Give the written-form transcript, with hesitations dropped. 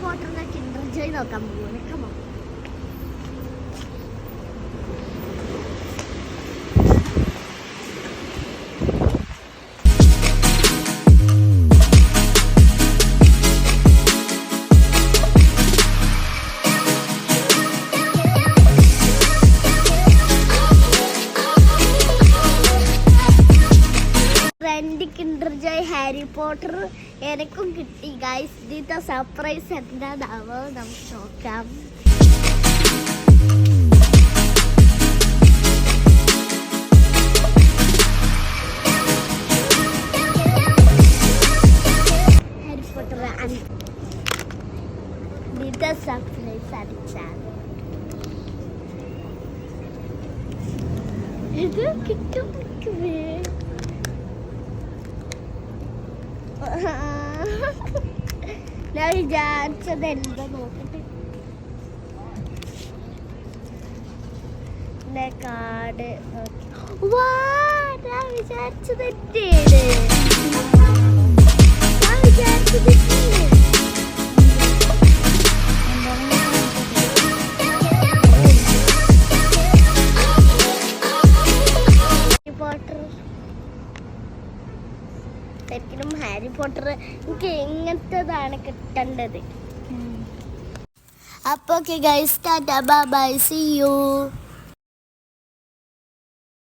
പോട്ടറിന്റെ Kinder Joy നോക്കാൻ പോകുന്നു. Come on Kinder Joy Harry Potter എനിക്കും കിട്ടി ഗൈസ്. ഇതിന്റെ സർപ്രൈസ് എന്താണാവോ നമുക്ക് നോക്കാം. ഹാരി പോട്ടർ ഇതിന്റെ സർപ്രൈസ് അടിച്ചാൽ ഇത് കിട്ടും. ഞാൻ വിചാരിച്ചത് എന്താ നോക്കട്ടെ. കാർഡ് ഞാൻ വിചാരിച്ചത് ശരിക്കും ഹാരി പോട്ടർ എനിക്ക് എങ്ങനത്തേതാണ് കിട്ടേണ്ടത്. അപ്പോൾ okay guys, tata bye bye, see U.